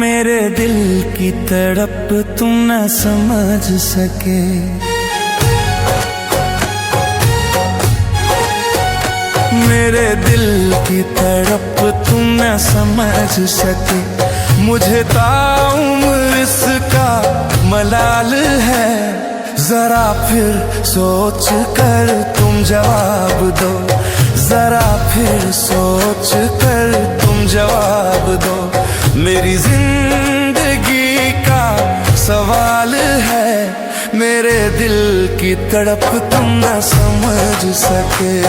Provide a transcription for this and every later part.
मेरे दिल की तड़प तुम न समझ सके। मेरे दिल की तड़प तुम न समझ सके। मुझे ताउम्र इसका मलाल है। जरा फिर सोच कर तुम जवाब दो, जरा फिर सोच कर तुम जवाब दो। मेरी जिंदगी का सवाल है। मेरे दिल की तड़प तुम न समझ सके।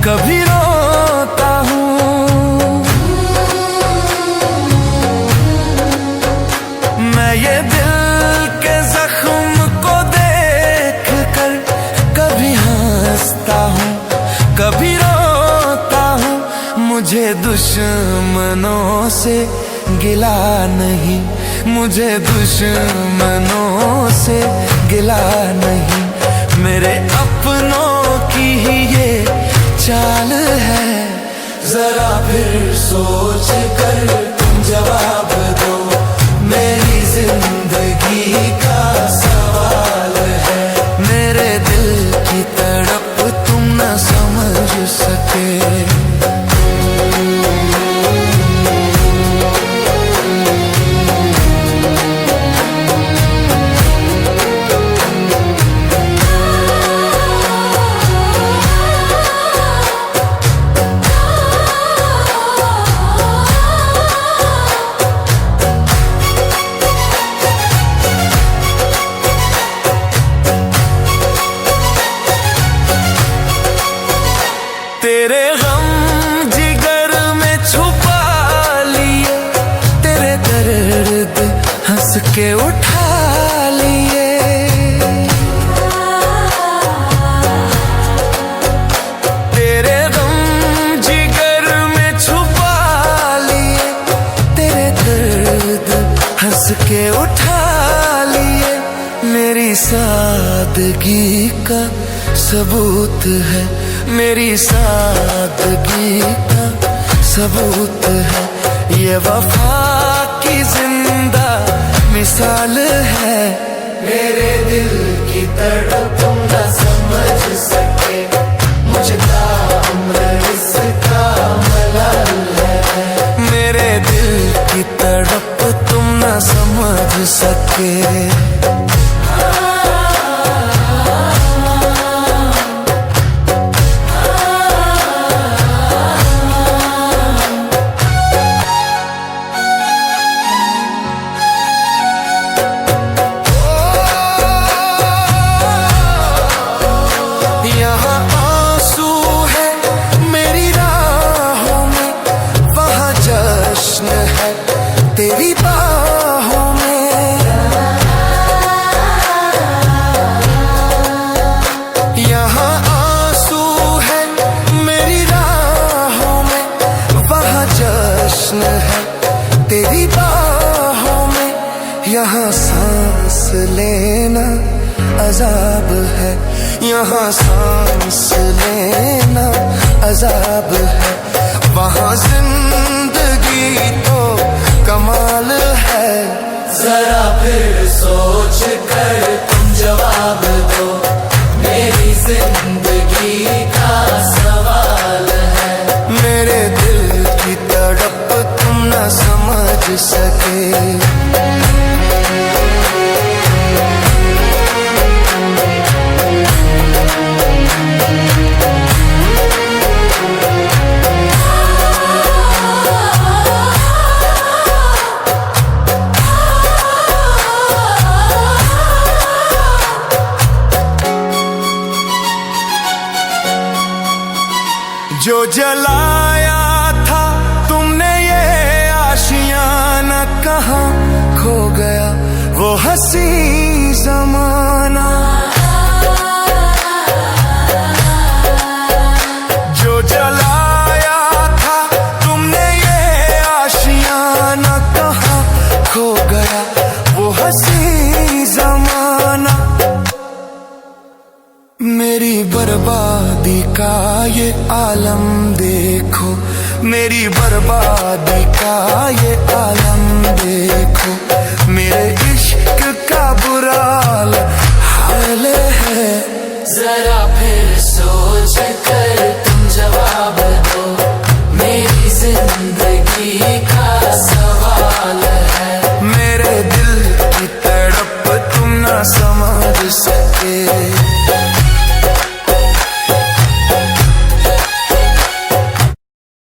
कभी रोता हूँ, मैं ये दिल के जख्म को देख कर कभी हंसता हूँ, कभी रोता हूँ। मुझे दुश्मनों से गिला नहीं, मुझे दुश्मनों से गिला नहीं। मेरे अपनों की ही ये चाल है। जरा फिर सोच कर तुम जवाब दो। मेरी जिंदगी का सवाल है। मेरे दिल की तड़प तुम न समझ सके। तेरे गम जिगर में छुपा लिए, तेरे दर्द हंस के उठा लिए। तेरे गम जिगर में छुपा लिए, तेरे दर्द हंस के उठा लिए। मेरी सादगी का सबूत है, मेरी सादगी का सबूत है। ये वफा की जिंदा मिसाल है। मेरे दिल की तड़प तुम न समझ सके। मुझे ताउम्र इसका मलाल है। मेरे दिल की तड़प तुम न समझ सके। तेरी बाहों में यहाँ आंसू है, मेरी राहों में वहाँ जश्न है। तेरी बाहों में यहाँ सांस लेना अजाब है, यहाँ सांस लेना अजाब है। वहाँ जिंदगी तो कमाल है। जरा फिर सोच कर तुम जवाब दो। मेरी जिंदगी का सवाल है। मेरे दिल की तड़प तुम न समझ सके। जो जलाया था तुमने ये आशियाना, कहाँ खो गया वो हंसी ज़माना। बर्बादी का ये आलम देखो, मेरी बर्बादी का ये आलम देखो।